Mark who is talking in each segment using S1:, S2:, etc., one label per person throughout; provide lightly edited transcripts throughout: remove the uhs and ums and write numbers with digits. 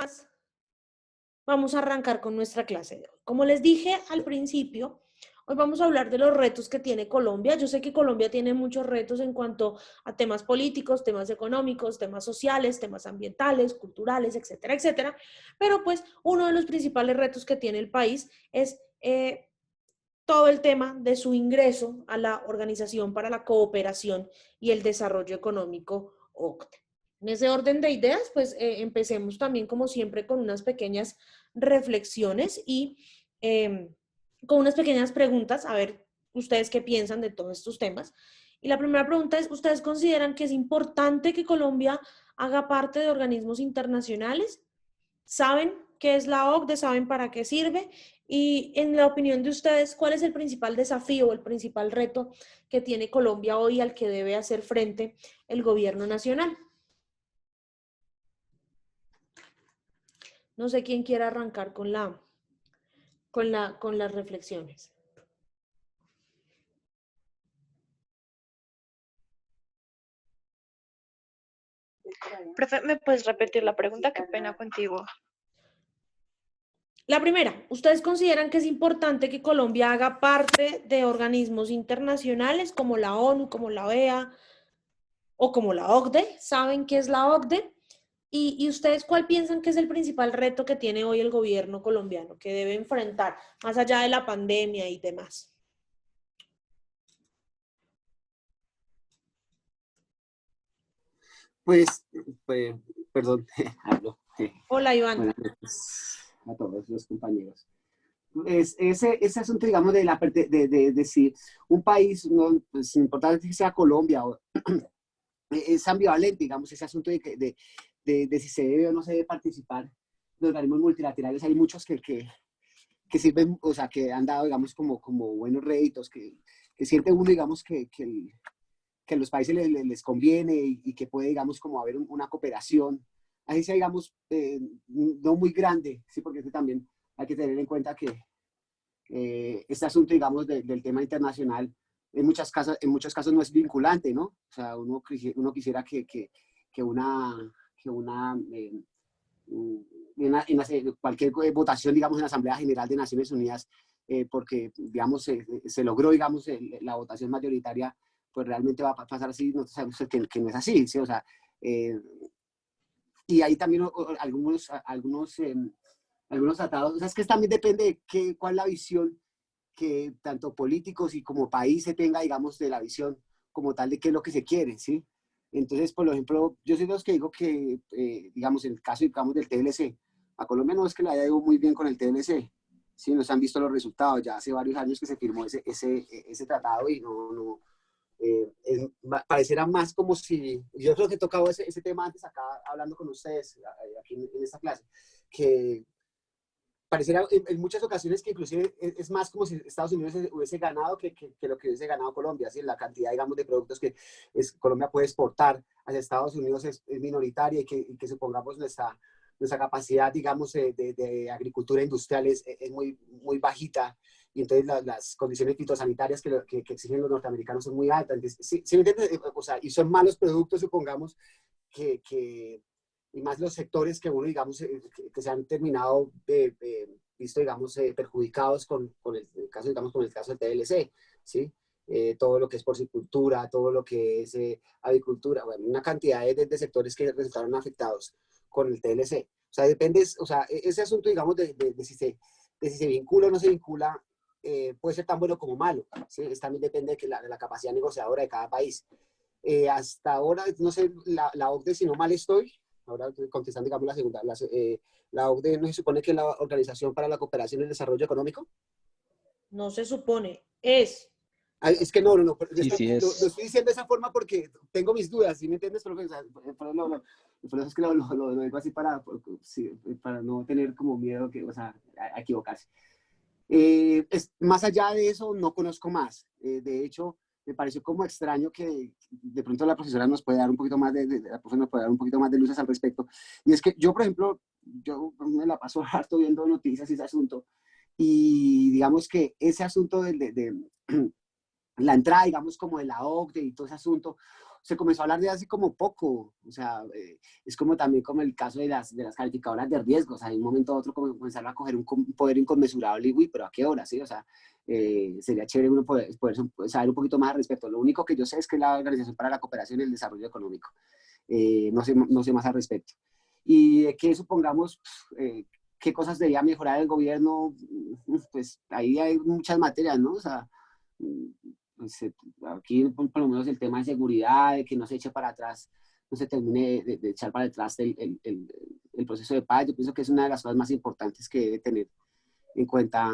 S1: más, vamos a arrancar con nuestra clase de hoy. Como les dije al principio, hoy vamos a hablar de los retos que tiene Colombia. Yo sé que Colombia tiene muchos retos en cuanto a temas políticos, temas económicos, temas sociales, temas ambientales, culturales, etcétera, etcétera. Pero pues uno de los principales retos que tiene el país es todo el tema de su ingreso a la Organización para la Cooperación y el Desarrollo Económico, OCDE. En ese orden de ideas, pues empecemos también, como siempre, con unas pequeñas reflexiones y con unas pequeñas preguntas, a ver ustedes qué piensan de todos estos temas. Y la primera pregunta es, ¿ustedes consideran que es importante que Colombia haga parte de organismos internacionales? ¿Saben qué es la OCDE? ¿Saben para qué sirve? Y en la opinión de ustedes, ¿cuál es el principal desafío o el principal reto que tiene Colombia hoy al que debe hacer frente el gobierno nacional? No sé quién quiera arrancar con las reflexiones.
S2: Profe, ¿me puedes repetir la pregunta? Qué pena contigo.
S1: La primera, ¿ustedes consideran que es importante que Colombia haga parte de organismos internacionales como la ONU, como la OEA o como la OCDE? ¿Saben qué es la OCDE? ¿Y ustedes cuál piensan que es el principal reto que tiene hoy el gobierno colombiano, que debe enfrentar, más allá de la pandemia y demás?
S3: Pues, perdón, hablo.
S1: Hola, Iván.
S3: Buenas noches a todos los compañeros. Ese asunto, digamos, de si un país, no, pues, importante que sea Colombia, es ambivalente, digamos, ese asunto de si se debe o no se debe participar de organismos multilaterales. Hay muchos que sirven, o sea, que han dado, digamos, como buenos réditos, que siente uno, digamos, que a los países les conviene y que puede, digamos, como haber una cooperación, así sea, digamos, no muy grande, ¿sí? Porque también hay que tener en cuenta que este asunto, digamos, del tema internacional, en muchos casos no es vinculante, ¿no? O sea, uno quisiera que cualquier votación, digamos, en la Asamblea General de Naciones Unidas, porque, digamos, se logró, digamos, la votación mayoritaria, pues realmente va a pasar así, nosotros sabemos que no es así, ¿sí? O sea, y hay también algunos tratados, o sea, es que también depende de cuál es la visión que tanto políticos y como país se tenga, digamos, de la visión como tal de qué es lo que se quiere, ¿sí? Entonces, por ejemplo, yo soy de los que digo que, digamos, en el caso, digamos, del TLC, a Colombia no es que le haya ido muy bien con el TLC, ¿sí? No se han visto los resultados, ya hace varios años que se firmó ese tratado y pareciera más como si, yo creo que he tocado ese tema antes acá hablando con ustedes, aquí en esta clase, que pareciera en muchas ocasiones que inclusive es más como si Estados Unidos hubiese ganado que lo que hubiese ganado Colombia, ¿sí? La cantidad, digamos, de productos que Colombia puede exportar hacia Estados Unidos es minoritaria y que supongamos nuestra capacidad, digamos, de agricultura industrial es muy, muy bajita y entonces las condiciones fitosanitarias que exigen los norteamericanos son muy altas. Entonces, ¿sí me entiendes? O sea, y son malos productos, supongamos, y más los sectores que uno, digamos, que se han terminado visto, digamos, perjudicados con el caso, digamos, con el caso del TLC, ¿sí? Todo lo que es porcicultura, todo lo que es avicultura, bueno, una cantidad de sectores que resultaron afectados con el TLC. O sea, depende, o sea, ese asunto, digamos, de si se vincula o no se vincula, puede ser tan bueno como malo, ¿sí? También depende de la capacidad negociadora de cada país. Hasta ahora, no sé, la OCDE, si no mal estoy, ahora estoy contestando, digamos, la segunda, la OCDE no se supone que es la Organización para la Cooperación y el Desarrollo Económico.
S1: No se supone, es.
S3: Ay, es que no,
S4: Sí, sí
S3: lo
S4: es.
S3: estoy diciendo de esa forma porque tengo mis dudas, ¿sí me entiendes, profesor? Por eso es que lo digo así para no tener como miedo o sea, a equivocarse. Más allá de eso, no conozco más. De hecho, me pareció como extraño que de pronto la profesora nos puede dar un poquito más la profesora nos puede dar un poquito más de luces al respecto. Y es que yo, por ejemplo, yo me la paso harto viendo noticias y ese asunto. Y digamos que ese asunto de la entrada, digamos, como de la OCDE y todo ese asunto, se comenzó a hablar de hace como poco, o sea, es como también como el caso de las calificadoras de riesgo, o sea, de un momento a otro comenzaron a coger un poder inconmensurable y, uy, pero ¿a qué hora? ¿Sí? O sea, sería chévere uno poder saber un poquito más al respecto. Lo único que yo sé es que es la Organización para la Cooperación y el Desarrollo Económico. No sé más al respecto. Y de que supongamos qué cosas debería mejorar el gobierno, pues ahí hay muchas materias, ¿no? O sea, pues, aquí por lo menos el tema de seguridad, de que no se eche para atrás, no se termine de echar para atrás el proceso de paz. Yo pienso que es una de las cosas más importantes que debe tener en cuenta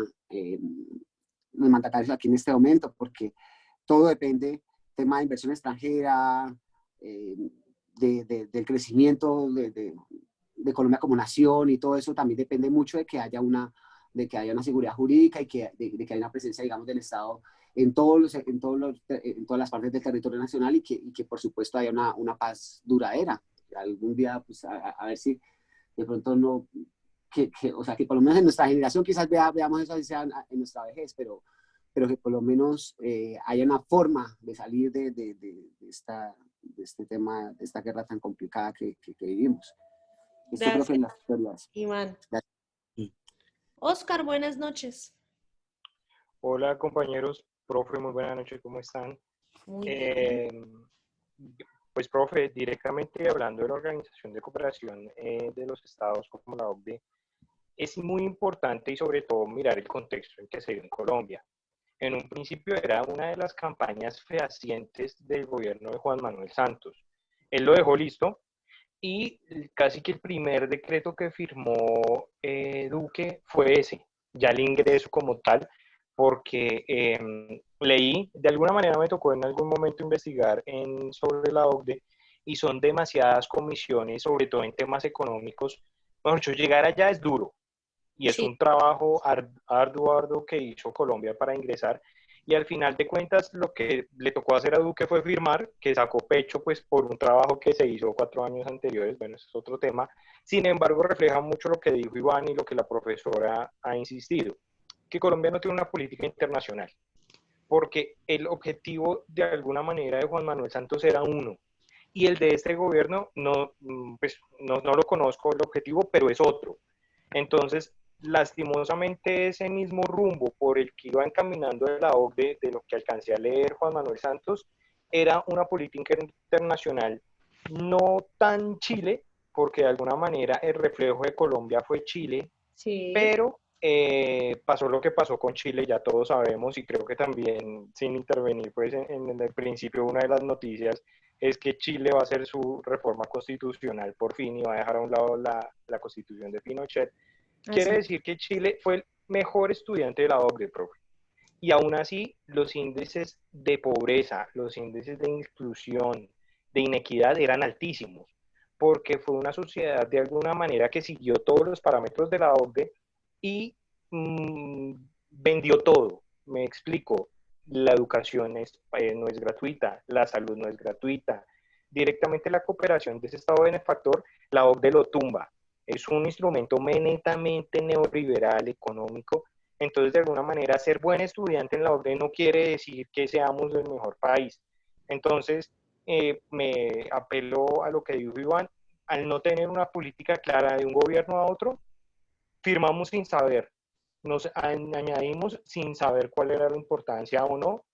S3: los mandatarios aquí en este momento, porque todo depende, tema de inversión extranjera, del crecimiento de Colombia como nación, y todo eso también depende mucho de que haya una seguridad jurídica y de que haya una presencia, digamos, del Estado en todas las partes del territorio nacional, y que por supuesto haya una paz duradera. Algún día, pues, a ver si de pronto no, o sea, que por lo menos en nuestra generación quizás veamos eso así sea en nuestra vejez, pero que por lo menos haya una forma de salir de este tema, de esta guerra tan complicada que vivimos. Esto creo que
S1: Gracias,
S3: es las.
S1: Iván. Oscar, buenas noches.
S4: Hola compañeros, profe, muy buenas noches, ¿cómo están?
S1: Muy bien.
S4: Pues profe, directamente hablando de la Organización de Cooperación de los Estados como la OCDE, es muy importante y sobre todo mirar el contexto en que se dio en Colombia. En un principio era una de las campañas fehacientes del gobierno de Juan Manuel Santos. Él lo dejó listo y casi que el primer decreto que firmó Duque fue ese, ya el ingreso como tal, porque leí, de alguna manera me tocó en algún momento investigar sobre la OCDE, y son demasiadas comisiones, sobre todo en temas económicos. Mejor dicho, llegar allá es duro, y es un trabajo arduo que hizo Colombia para ingresar, y al final de cuentas lo que le tocó hacer a Duque fue firmar, que sacó pecho pues por un trabajo que se hizo 4 años anteriores. Bueno, ese es otro tema. Sin embargo, refleja mucho lo que dijo Iván y lo que la profesora ha insistido, que Colombia no tiene una política internacional, porque el objetivo de alguna manera de Juan Manuel Santos era uno, y el de este gobierno pues, no lo conozco el objetivo, pero es otro. Entonces, lastimosamente ese mismo rumbo por el que iba encaminando de la OCDE, de lo que alcancé a leer Juan Manuel Santos, era una política internacional no tan Chile, porque de alguna manera el reflejo de Colombia fue Chile,
S1: Sí.
S4: pero pasó lo que pasó con Chile, ya todos sabemos, y creo que también sin intervenir, pues en el principio una de las noticias es que Chile va a hacer su reforma constitucional por fin y va a dejar a un lado la constitución de Pinochet. Quiere decir que Chile fue el mejor estudiante de la OCDE, profe. Y aún así, los índices de pobreza, los índices de exclusión, de inequidad eran altísimos, porque fue una sociedad de alguna manera que siguió todos los parámetros de la OCDE y vendió todo. Me explico, la educación no es gratuita, la salud no es gratuita. Directamente la cooperación de ese Estado benefactor, la OCDE lo tumba. Es un instrumento netamente neoliberal, económico. Entonces, de alguna manera, ser buen estudiante en la OCDE no quiere decir que seamos el mejor país. Entonces, me apelo a lo que dijo Iván, al no tener una política clara de un gobierno a otro, firmamos sin saber, nos añadimos sin saber cuál era la importancia o no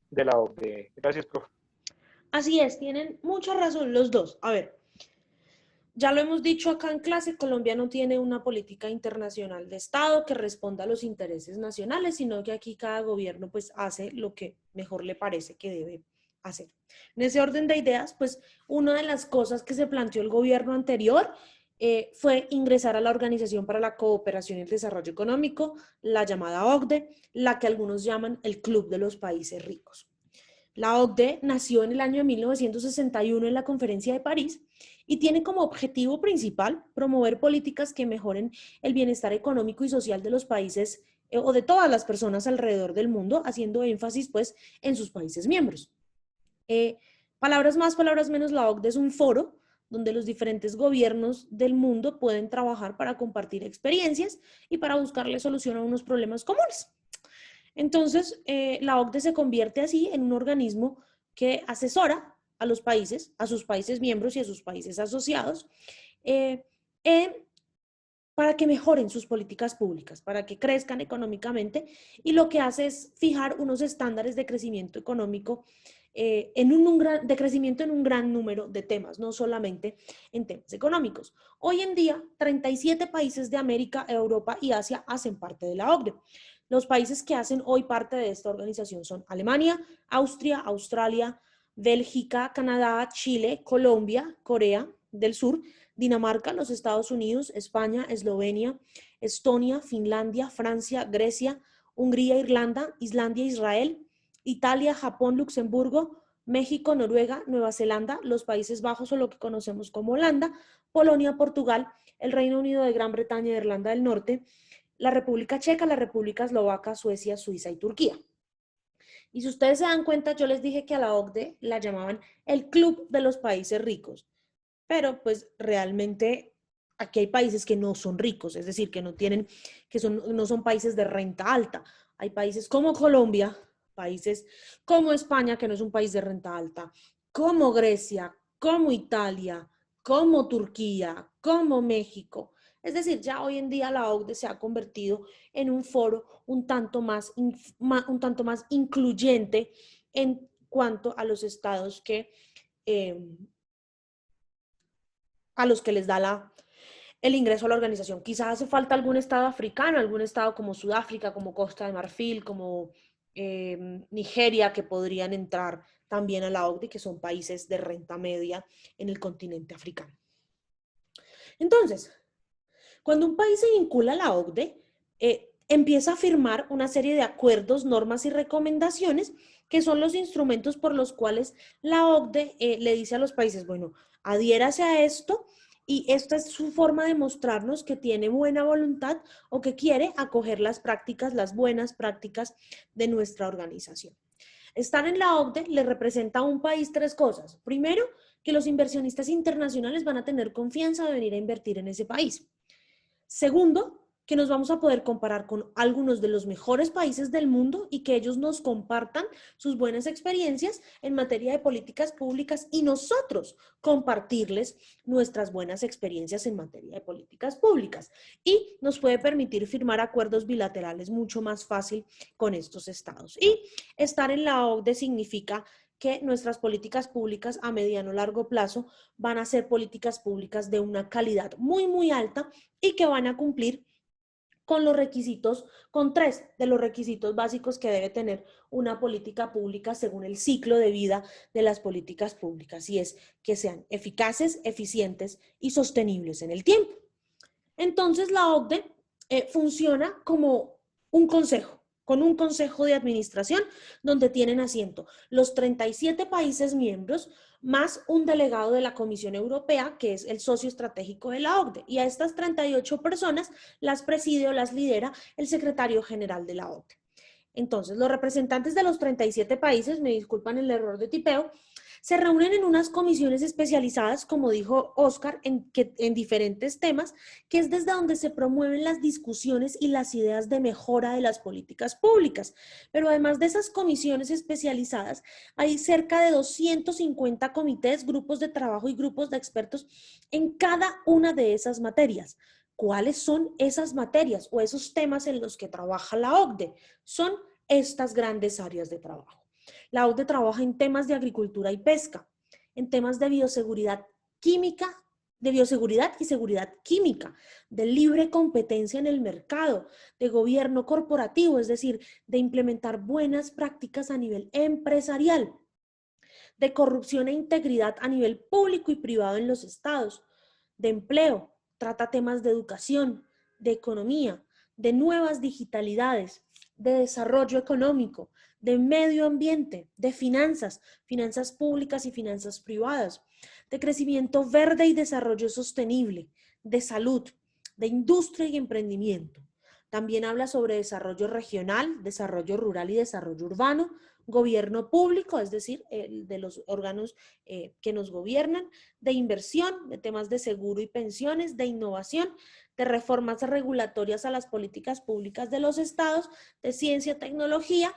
S4: de la OCDE. Gracias, profe.
S1: Así es, tienen mucha razón los dos. A ver, ya lo hemos dicho acá en clase, Colombia no tiene una política internacional de Estado que responda a los intereses nacionales, sino que aquí cada gobierno pues hace lo que mejor le parece que debe hacer. En ese orden de ideas, pues una de las cosas que se planteó el gobierno anterior fue ingresar a la Organización para la Cooperación y el Desarrollo Económico, la llamada OCDE, la que algunos llaman el Club de los Países Ricos. La OCDE nació en el año 1961 en la Conferencia de París y tiene como objetivo principal promover políticas que mejoren el bienestar económico y social de los países o de todas las personas alrededor del mundo, haciendo énfasis pues en sus países miembros. Palabras más, palabras menos, la OCDE es un foro donde los diferentes gobiernos del mundo pueden trabajar para compartir experiencias y para buscarle solución a unos problemas comunes. Entonces, la OCDE se convierte así en un organismo que asesora a los países, a sus países miembros y a sus países asociados, para que mejoren sus políticas públicas, para que crezcan económicamente, y lo que hace es fijar unos estándares de crecimiento económico, de crecimiento en un gran número de temas, no solamente en temas económicos. Hoy en día, 37 países de América, Europa y Asia hacen parte de la OCDE. Los países que hacen hoy parte de esta organización son Alemania, Austria, Australia, Bélgica, Canadá, Chile, Colombia, Corea del Sur, Dinamarca, los Estados Unidos, España, Eslovenia, Estonia, Finlandia, Francia, Grecia, Hungría, Irlanda, Islandia, Israel, Italia, Japón, Luxemburgo, México, Noruega, Nueva Zelanda, los Países Bajos o lo que conocemos como Holanda, Polonia, Portugal, el Reino Unido de Gran Bretaña y Irlanda del Norte, la República Checa, la República Eslovaca, Suecia, Suiza y Turquía. Y si ustedes se dan cuenta, yo les dije que a la OCDE la llamaban el Club de los Países Ricos. Pero pues realmente aquí hay países que no son ricos, es decir, que no son países de renta alta. Hay países como Colombia, países como España, que no es un país de renta alta, como Grecia, como Italia, como Turquía, como México. Es decir, ya hoy en día la OCDE se ha convertido en un foro un tanto más incluyente en cuanto a los estados a los que les da el ingreso a la organización. Quizás hace falta algún estado africano, algún estado como Sudáfrica, como Costa de Marfil, como Nigeria, que podrían entrar también a la OCDE, que son países de renta media en el continente africano. Entonces, cuando un país se vincula a la OCDE, empieza a firmar una serie de acuerdos, normas y recomendaciones que son los instrumentos por los cuales la OCDE le dice a los países, bueno, adhiérase a esto, y esta es su forma de mostrarnos que tiene buena voluntad o que quiere acoger las buenas prácticas de nuestra organización. Estar en la OCDE le representa a un país tres cosas. Primero, que los inversionistas internacionales van a tener confianza de venir a invertir en ese país. Segundo, que nos vamos a poder comparar con algunos de los mejores países del mundo y que ellos nos compartan sus buenas experiencias en materia de políticas públicas y nosotros compartirles nuestras buenas experiencias en materia de políticas públicas. Y nos puede permitir firmar acuerdos bilaterales mucho más fácil con estos estados. Y estar en la OCDE significa que nuestras políticas públicas a mediano o largo plazo van a ser políticas públicas de una calidad muy, muy alta y que van a cumplir con los requisitos, con tres de los requisitos básicos que debe tener una política pública según el ciclo de vida de las políticas públicas, y es que sean eficaces, eficientes y sostenibles en el tiempo. Entonces la OCDE funciona como un consejo, con un consejo de administración donde tienen asiento los 37 países miembros más un delegado de la Comisión Europea, que es el socio estratégico de la OCDE. Y a estas 38 personas las preside o las lidera el secretario general de la OCDE. Entonces, los representantes de los 37 países, me disculpan el error de tipeo, se reúnen en unas comisiones especializadas, como dijo Oscar, en diferentes temas, que es desde donde se promueven las discusiones y las ideas de mejora de las políticas públicas. Pero además de esas comisiones especializadas, hay cerca de 250 comités, grupos de trabajo y grupos de expertos en cada una de esas materias. ¿Cuáles son esas materias o esos temas en los que trabaja la OCDE? Son estas grandes áreas de trabajo. La OCDE trabaja en temas de agricultura y pesca, en temas de bioseguridad química, de bioseguridad y seguridad química, de libre competencia en el mercado, de gobierno corporativo, es decir, de implementar buenas prácticas a nivel empresarial, de corrupción e integridad a nivel público y privado en los estados, de empleo, trata temas de educación, de economía, de nuevas digitalidades, de desarrollo económico, de medio ambiente, de finanzas, finanzas públicas y finanzas privadas, de crecimiento verde y desarrollo sostenible, de salud, de industria y emprendimiento. También habla sobre desarrollo regional, desarrollo rural y desarrollo urbano, gobierno público, es decir, de los órganos que nos gobiernan, de inversión, de temas de seguro y pensiones, de innovación, de reformas regulatorias a las políticas públicas de los estados, de ciencia, tecnología,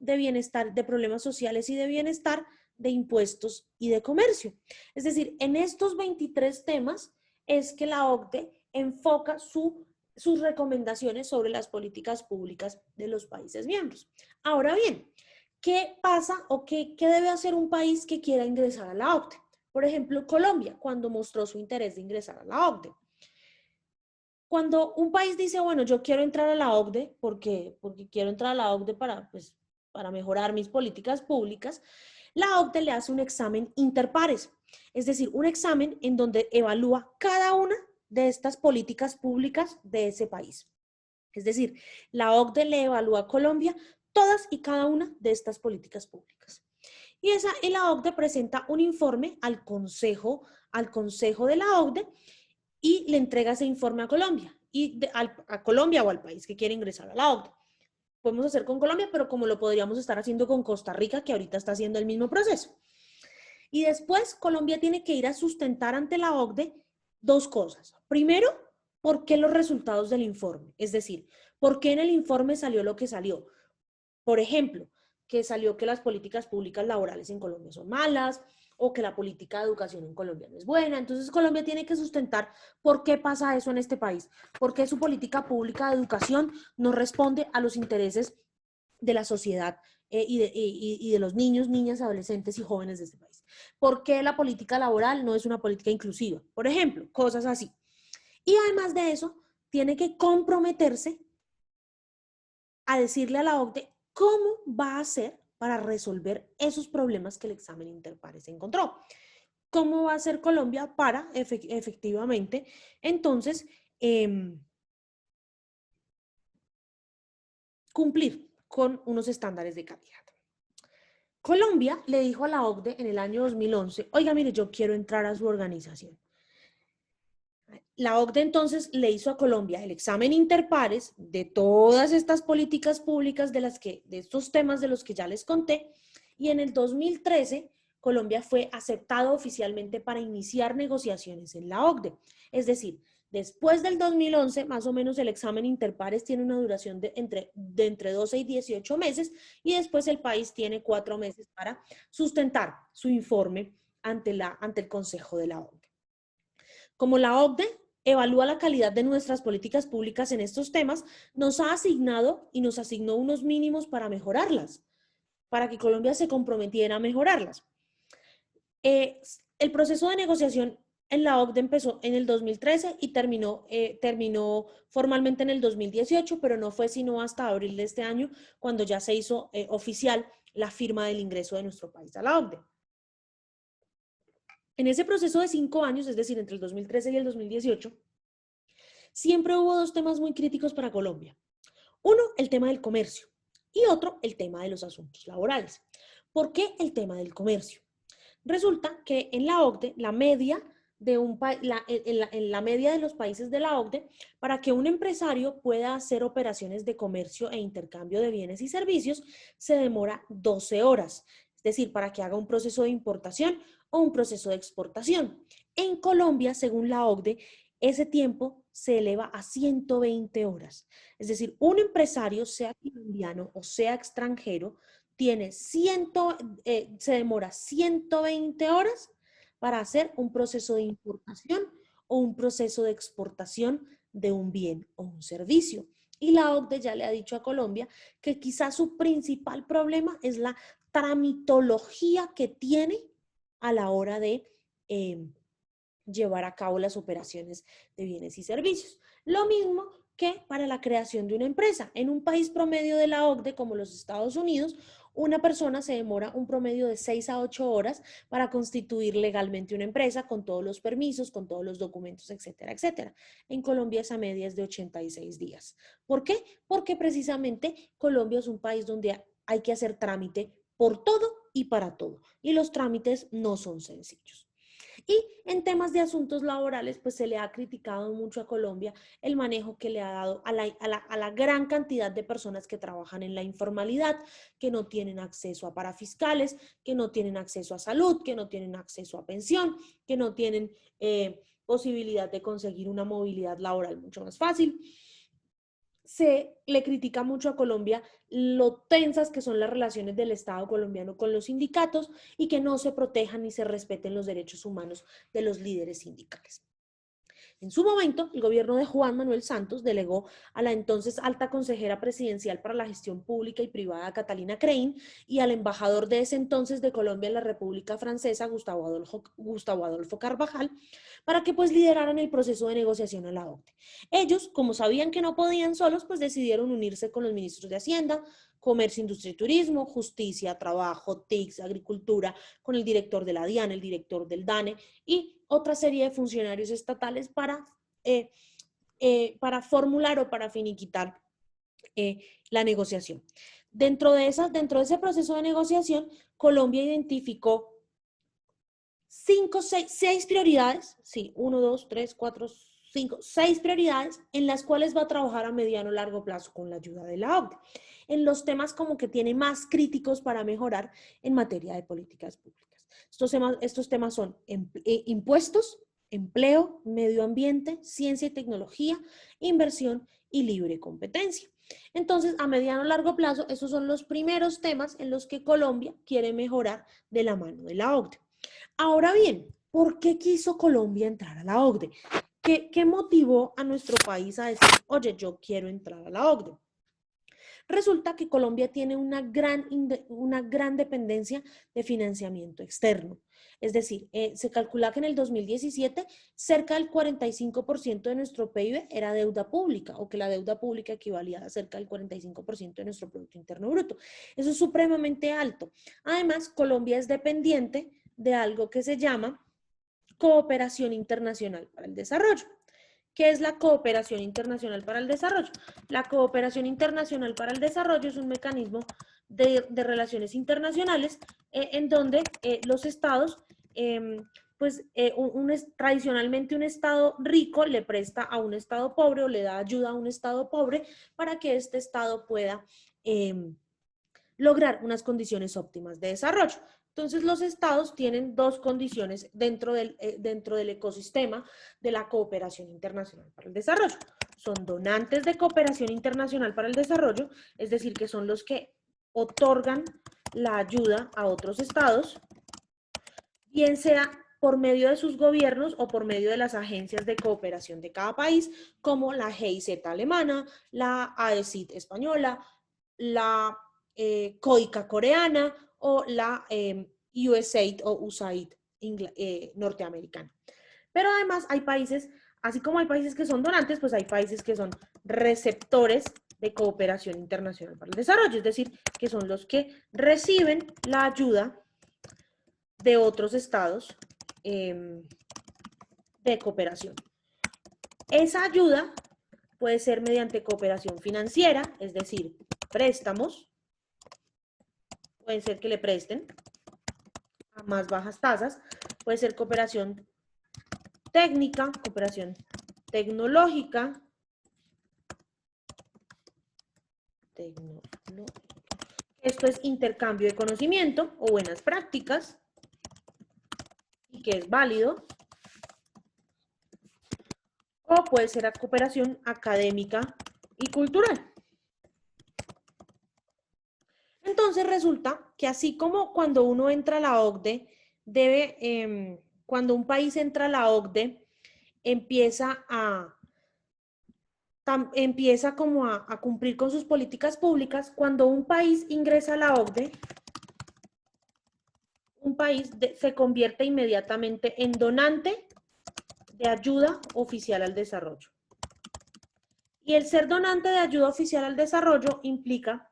S1: de bienestar, de problemas sociales y de bienestar, de impuestos y de comercio. Es decir, en estos 23 temas es que la OCDE enfoca sus recomendaciones sobre las políticas públicas de los países miembros. Ahora bien, ¿qué pasa o qué debe hacer un país que quiera ingresar a la OCDE? Por ejemplo, Colombia, cuando mostró su interés de ingresar a la OCDE. Cuando un país dice, bueno, yo quiero entrar a la OCDE porque quiero entrar a la OCDE para mejorar mis políticas públicas, la OCDE le hace un examen interpares, es decir, un examen en donde evalúa cada una de estas políticas públicas de ese país. Es decir, la OCDE le evalúa a Colombia todas y cada una de estas políticas públicas. Y la OCDE presenta un informe al consejo de la OCDE y le entrega ese informe a Colombia, a Colombia o al país que quiere ingresar a la OCDE. Podemos hacer con Colombia, pero como lo podríamos estar haciendo con Costa Rica, que ahorita está haciendo el mismo proceso. Y después Colombia tiene que ir a sustentar ante la OCDE dos cosas. Primero, ¿por qué los resultados del informe? Es decir, ¿por qué en el informe salió lo que salió? Por ejemplo, que salió que las políticas públicas laborales en Colombia son malas o que la política de educación en Colombia no es buena. Entonces Colombia tiene que sustentar por qué pasa eso en este país, por qué su política pública de educación no responde a los intereses de la sociedad y de los niños, niñas, adolescentes y jóvenes de este país. ¿Por qué la política laboral no es una política inclusiva? Por ejemplo, cosas así. Y además de eso, tiene que comprometerse a decirle a la OCDE cómo va a hacer para resolver esos problemas que el examen interpares encontró. ¿Cómo va a hacer Colombia para efectivamente entonces cumplir con unos estándares de calidad? Colombia le dijo a la OCDE en el año 2011, oiga, mire, yo quiero entrar a su organización. La OCDE entonces le hizo a Colombia el examen interpares de todas estas políticas públicas de estos temas de los que ya les conté, y en el 2013 Colombia fue aceptado oficialmente para iniciar negociaciones en la OCDE. Es decir, después del 2011, más o menos el examen interpares tiene una duración de entre 12 y 18 meses, y después el país tiene 4 meses para sustentar su informe ante el Consejo de la OCDE. Como la OCDE evalúa la calidad de nuestras políticas públicas en estos temas, nos ha asignado y nos asignó unos mínimos para mejorarlas, para que Colombia se comprometiera a mejorarlas. El proceso de negociación en la OCDE empezó en el 2013 y terminó formalmente en el 2018, pero no fue sino hasta abril de este año cuando ya se hizo oficial la firma del ingreso de nuestro país a la OCDE. En ese proceso de 5 años, es decir, entre el 2013 y el 2018, siempre hubo dos temas muy críticos para Colombia. Uno, el tema del comercio, y otro, el tema de los asuntos laborales. ¿Por qué el tema del comercio? Resulta que en la OCDE, la media de los países de la OCDE, para que un empresario pueda hacer operaciones de comercio e intercambio de bienes y servicios, se demora 12 horas. Es decir, para que haga un proceso de importación o un proceso de exportación. En Colombia, según la OCDE, ese tiempo se eleva a 120 horas. Es decir, un empresario, sea colombiano o sea extranjero, se demora 120 horas para hacer un proceso de importación o un proceso de exportación de un bien o un servicio. Y la OCDE ya le ha dicho a Colombia que quizás su principal problema es la tramitología que tiene a la hora de llevar a cabo las operaciones de bienes y servicios. Lo mismo que para la creación de una empresa. En un país promedio de la OCDE, como los Estados Unidos, una persona se demora un promedio de 6 a 8 horas para constituir legalmente una empresa con todos los permisos, con todos los documentos, etcétera, etcétera. En Colombia esa media es de 86 días. ¿Por qué? Porque precisamente Colombia es un país donde hay que hacer trámite por todo y para todo. Y los trámites no son sencillos. Y en temas de asuntos laborales, pues se le ha criticado mucho a Colombia el manejo que le ha dado a la gran cantidad de personas que trabajan en la informalidad, que no tienen acceso a parafiscales, que no tienen acceso a salud, que no tienen acceso a pensión, que no tienen posibilidad de conseguir una movilidad laboral mucho más fácil. se le critica mucho a Colombia lo tensas que son las relaciones del Estado colombiano con los sindicatos y que no se protejan ni se respeten los derechos humanos de los líderes sindicales. En su momento, el gobierno de Juan Manuel Santos delegó a la entonces alta consejera presidencial para la gestión pública y privada, Catalina Crein, y al embajador de ese entonces de Colombia en la República Francesa, Gustavo Adolfo Carvajal, para que pues lideraran el proceso de negociación a la OCDE. Ellos, como sabían que no podían solos, pues decidieron unirse con los ministros de Hacienda, Comercio, Industria y Turismo, Justicia, Trabajo, TICS, Agricultura, con el director de la DIAN, el director del DANE y otra serie de funcionarios estatales para formular o para finiquitar la negociación. Dentro de ese proceso de negociación, Colombia identificó 6 prioridades, sí, 1, 2, 3, 4, 5, 6 prioridades en las cuales va a trabajar a mediano o largo plazo con la ayuda de la OCDE, en los temas como que tiene más críticos para mejorar en materia de políticas públicas. Estos temas son impuestos, empleo, medio ambiente, ciencia y tecnología, inversión y libre competencia. Entonces, a mediano o largo plazo, esos son los primeros temas en los que Colombia quiere mejorar de la mano de la OCDE. Ahora bien, ¿por qué quiso Colombia entrar a la OCDE? ¿Qué motivó a nuestro país a decir, oye, yo quiero entrar a la OCDE? Resulta que Colombia tiene una gran dependencia de financiamiento externo. Es decir, se calcula que en el 2017 cerca del 45% de nuestro PIB era deuda pública, o que la deuda pública equivalía a cerca del 45% de nuestro Producto Interno Bruto. Eso es supremamente alto. Además, Colombia es dependiente de algo que se llama Cooperación Internacional para el Desarrollo. ¿Qué es la Cooperación Internacional para el Desarrollo? La Cooperación Internacional para el Desarrollo es un mecanismo de relaciones internacionales en donde los estados, tradicionalmente un estado rico le presta a un estado pobre o le da ayuda a un estado pobre para que este estado pueda lograr unas condiciones óptimas de desarrollo. Entonces, los estados tienen dos condiciones dentro del ecosistema de la cooperación internacional para el desarrollo. Son donantes de cooperación internacional para el desarrollo, es decir, que son los que otorgan la ayuda a otros estados, bien sea por medio de sus gobiernos o por medio de las agencias de cooperación de cada país, como la GIZ alemana, la AECID española, la COICA coreana o la USAID o USAID norteamericana. Pero además hay países, así como hay países que son donantes, pues hay países que son receptores de cooperación internacional para el desarrollo, es decir, que son los que reciben la ayuda de otros estados de cooperación. Esa ayuda puede ser mediante cooperación financiera, es decir, préstamos, puede ser que le presten a más bajas tasas, puede ser cooperación técnica, cooperación tecnológica, esto es intercambio de conocimiento o buenas prácticas, y que es válido, o puede ser cooperación académica y cultural. Entonces resulta que así como cuando uno entra a la OCDE, cuando un país entra a la OCDE, empieza como a cumplir con sus políticas públicas. Cuando un país ingresa a la OCDE, un país se convierte inmediatamente en donante de ayuda oficial al desarrollo. Y el ser donante de ayuda oficial al desarrollo implica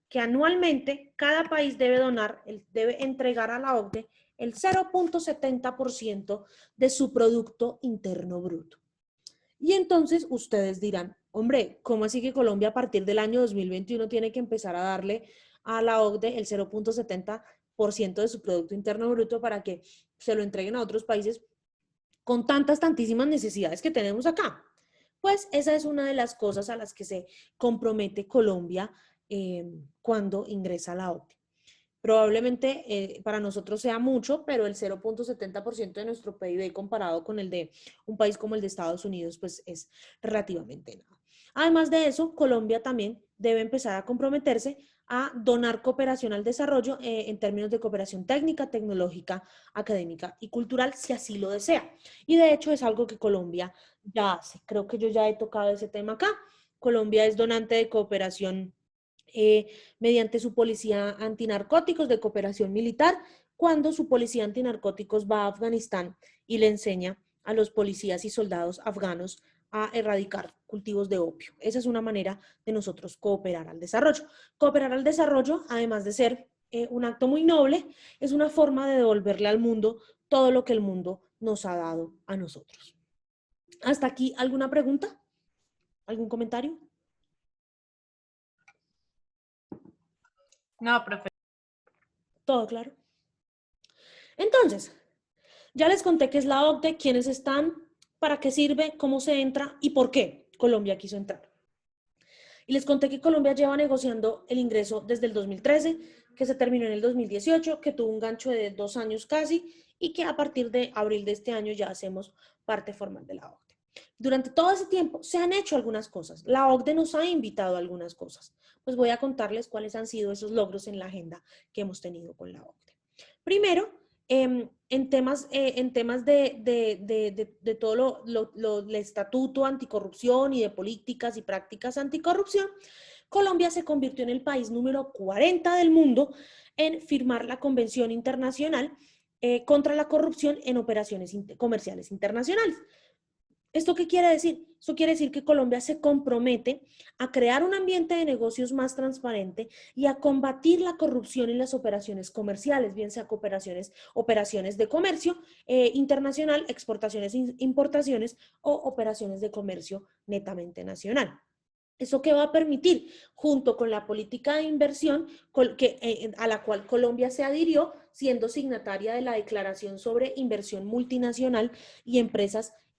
S1: que anualmente cada país debe entregar a la OCDE el 0.70% de su Producto Interno Bruto. Y entonces ustedes dirán, hombre, ¿cómo así que Colombia a partir del año 2021 tiene que empezar a darle a la OCDE el 0.70% de su Producto Interno Bruto para que se lo entreguen a otros países con tantísimas necesidades que tenemos acá? Pues esa es una de las cosas a las que se compromete Colombia cuando ingresa a la OCDE. Probablemente para nosotros sea mucho, pero el 0.70% de nuestro PIB comparado con el de un país como el de Estados Unidos, pues es relativamente nada. Además de eso, Colombia también debe empezar a comprometerse a donar cooperación al desarrollo en términos de cooperación técnica, tecnológica, académica y cultural, si así lo desea. Y de hecho es algo que Colombia ya hace. Creo que yo ya he tocado ese tema acá. Colombia es donante de cooperación mediante su policía antinarcóticos, de cooperación militar, cuando su policía antinarcóticos va a Afganistán y le enseña a los policías y soldados afganos a erradicar cultivos de opio. Esa es una manera de nosotros cooperar al desarrollo. Cooperar al desarrollo, además de ser un acto muy noble, es una forma de devolverle al mundo todo lo que el mundo nos ha dado a nosotros. ¿Hasta aquí alguna pregunta? ¿Algún comentario?
S2: No, profe.
S1: ¿Todo claro? Entonces, ya les conté qué es la OCDE, quiénes están, para qué sirve, cómo se entra y por qué Colombia quiso entrar. Y les conté que Colombia lleva negociando el ingreso desde el 2013, que se terminó en el 2018, que tuvo un gancho de 2 años casi y que a partir de abril de este año ya hacemos parte formal de la OCDE. Durante todo ese tiempo se han hecho algunas cosas. La OCDE nos ha invitado a algunas cosas. Pues voy a contarles cuáles han sido esos logros en la agenda que hemos tenido con la OCDE. Primero, en temas de todo el estatuto anticorrupción y de políticas y prácticas anticorrupción, Colombia se convirtió en el país número 40 del mundo en firmar la Convención Internacional contra la Corrupción en Operaciones Comerciales Internacionales. ¿Esto qué quiere decir? Eso quiere decir que Colombia se compromete a crear un ambiente de negocios más transparente y a combatir la corrupción en las operaciones comerciales, bien sea operaciones de comercio internacional, exportaciones, importaciones o operaciones de comercio netamente nacional. ¿Eso qué va a permitir? Junto con la política de inversión a la cual Colombia se adhirió, siendo signataria de la Declaración sobre Inversión Multinacional y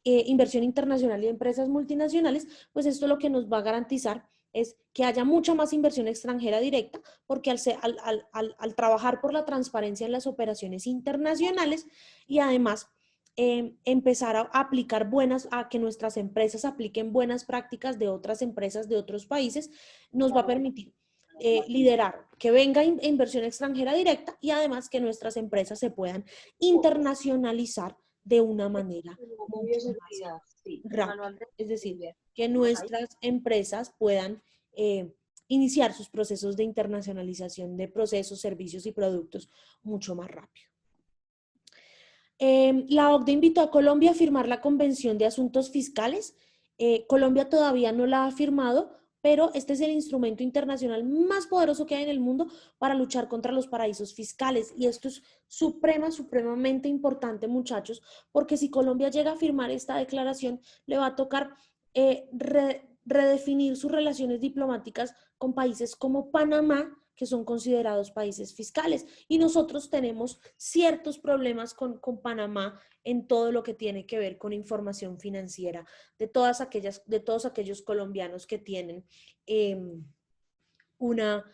S1: Inversión Internacional y Empresas Multinacionales, pues esto lo que nos va a garantizar es que haya mucha más inversión extranjera directa, porque al trabajar por la transparencia en las operaciones internacionales y además empezar a aplicar a que nuestras empresas apliquen buenas prácticas de otras empresas de otros países, nos va a permitir liderar que venga inversión extranjera directa y además que nuestras empresas se puedan internacionalizar de una manera mucho más rápida. Es decir, que nuestras empresas puedan iniciar sus procesos de internacionalización de procesos, servicios y productos mucho más rápido. La OCDE invitó a Colombia a firmar la Convención de Asuntos Fiscales. Colombia todavía no la ha firmado, pero este es el instrumento internacional más poderoso que hay en el mundo para luchar contra los paraísos fiscales. Y esto es supremamente importante, muchachos, porque si Colombia llega a firmar esta declaración, le va a tocar redefinir sus relaciones diplomáticas con países como Panamá, que son considerados países fiscales. Y nosotros tenemos ciertos problemas con Panamá en todo lo que tiene que ver con información financiera de todos aquellos colombianos que tienen una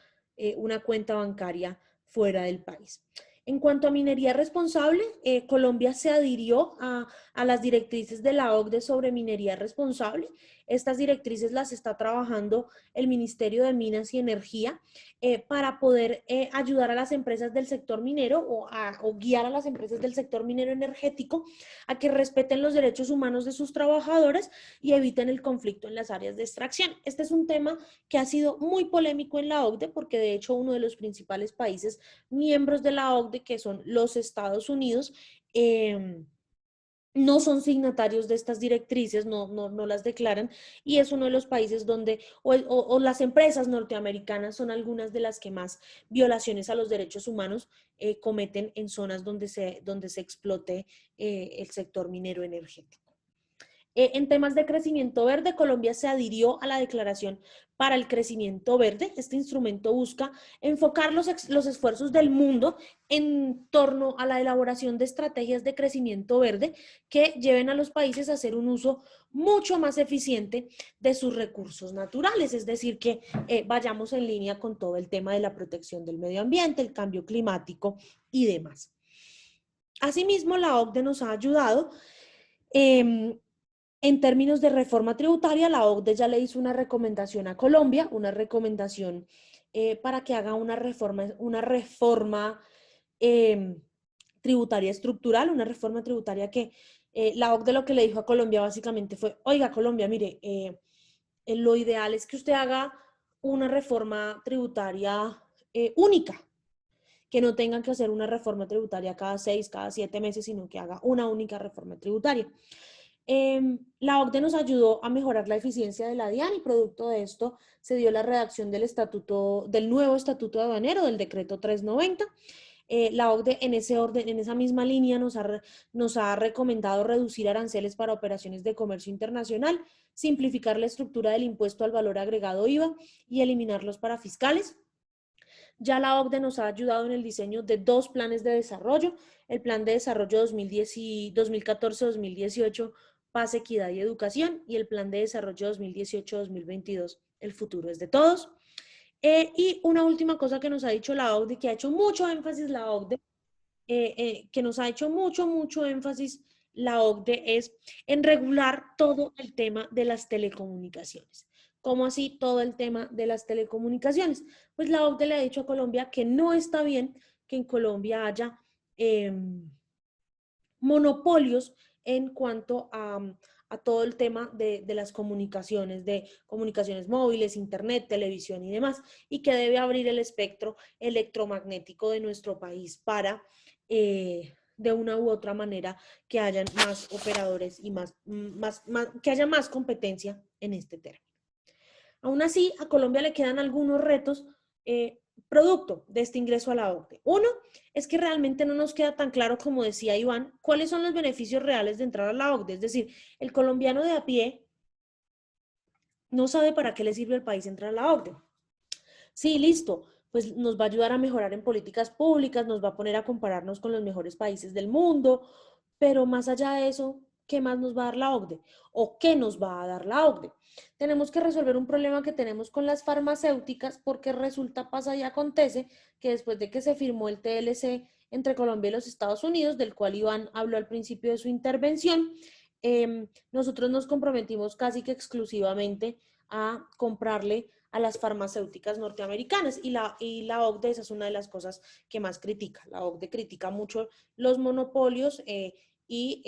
S1: cuenta bancaria fuera del país. En cuanto a minería responsable, Colombia se adhirió a las directrices de la OCDE sobre minería responsable. Estas directrices las está trabajando el Ministerio de Minas y Energía para poder ayudar a las empresas del sector minero o guiar a las empresas del sector minero energético a que respeten los derechos humanos de sus trabajadores y eviten el conflicto en las áreas de extracción. Este es un tema que ha sido muy polémico en la OCDE porque de hecho uno de los principales países miembros de la OCDE, que son los Estados Unidos, no son signatarios de estas directrices, no las declaran, y es uno de los países donde, o las empresas norteamericanas son algunas de las que más violaciones a los derechos humanos cometen en zonas donde se explote el sector minero energético. En temas de crecimiento verde, Colombia se adhirió a la Declaración para el Crecimiento Verde. Este instrumento busca enfocar los esfuerzos del mundo en torno a la elaboración de estrategias de crecimiento verde que lleven a los países a hacer un uso mucho más eficiente de sus recursos naturales, es decir, que vayamos en línea con todo el tema de la protección del medio ambiente, el cambio climático y demás. Asimismo, la OCDE nos ha ayudado En términos de reforma tributaria, la OCDE ya le hizo una recomendación a Colombia, una recomendación para que haga una reforma tributaria estructural, una reforma tributaria que la OCDE lo que le dijo a Colombia básicamente fue, oiga Colombia, mire, lo ideal es que usted haga una reforma tributaria única, que no tengan que hacer una reforma tributaria cada 6, cada 7 meses, sino que haga una única reforma tributaria. La OCDE nos ayudó a mejorar la eficiencia de la DIAN y producto de esto se dio la redacción del nuevo estatuto aduanero, del decreto 390. La OCDE en ese orden, en esa misma línea nos ha recomendado reducir aranceles para operaciones de comercio internacional, simplificar la estructura del impuesto al valor agregado IVA y eliminar los parafiscales. Ya la OCDE nos ha ayudado en el diseño de 2 planes de desarrollo, el Plan de Desarrollo 2014-2018, Paz, Equidad y Educación, y el Plan de Desarrollo 2018-2022, El futuro es de todos. Y una última cosa que nos ha dicho la OCDE, que ha hecho mucho énfasis la OCDE, que nos ha hecho mucho énfasis la OCDE, es en regular todo el tema de las telecomunicaciones. ¿Cómo así todo el tema de las telecomunicaciones? Pues la OCDE le ha dicho a Colombia que no está bien que en Colombia haya monopolios en cuanto a todo el tema de las comunicaciones, de comunicaciones móviles, internet, televisión y demás, y que debe abrir el espectro electromagnético de nuestro país para, de una u otra manera, que hayan más operadores y que haya más competencia en este término. Aún así, a Colombia le quedan algunos retos producto de este ingreso a la OCDE. Uno, es que realmente no nos queda tan claro, como decía Iván, cuáles son los beneficios reales de entrar a la OCDE. Es decir, el colombiano de a pie no sabe para qué le sirve al país entrar a la OCDE. Sí, listo, pues nos va a ayudar a mejorar en políticas públicas, nos va a poner a compararnos con los mejores países del mundo, pero más allá de eso, ¿qué más nos va a dar la OCDE? ¿O qué nos va a dar la OCDE? Tenemos que resolver un problema que tenemos con las farmacéuticas porque resulta, pasa y acontece que después de que se firmó el TLC entre Colombia y los Estados Unidos, del cual Iván habló al principio de su intervención, nosotros nos comprometimos casi que exclusivamente a comprarle a las farmacéuticas norteamericanas y la OCDE, esa es una de las cosas que más critica. La OCDE critica mucho los monopolios y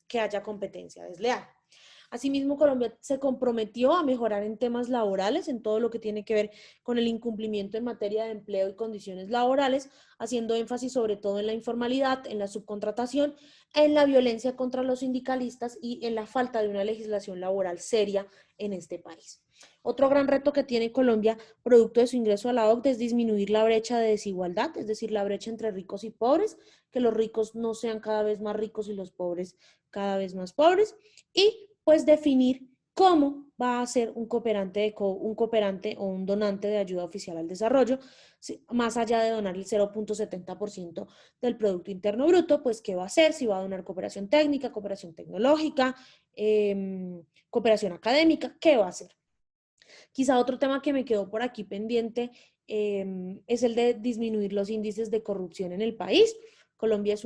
S1: que haya competencia desleal. Asimismo, Colombia se comprometió a mejorar en temas laborales, en todo lo que tiene que ver con el incumplimiento en materia de empleo y condiciones laborales, haciendo énfasis sobre todo en la informalidad, en la subcontratación, en la violencia contra los sindicalistas y en la falta de una legislación laboral seria en este país. Otro gran reto que tiene Colombia, producto de su ingreso a la OCDE, es disminuir la brecha de desigualdad, es decir, la brecha entre ricos y pobres, que los ricos no sean cada vez más ricos y los pobres cada vez más pobres, y pues definir cómo va a ser un cooperante o un donante de ayuda oficial al desarrollo, más allá de donar el 0.70% del Producto Interno Bruto, pues qué va a hacer, si va a donar cooperación técnica, cooperación tecnológica, cooperación académica, qué va a hacer. Quizá otro tema que me quedó por aquí pendiente es el de disminuir los índices de corrupción en el país. Colombia es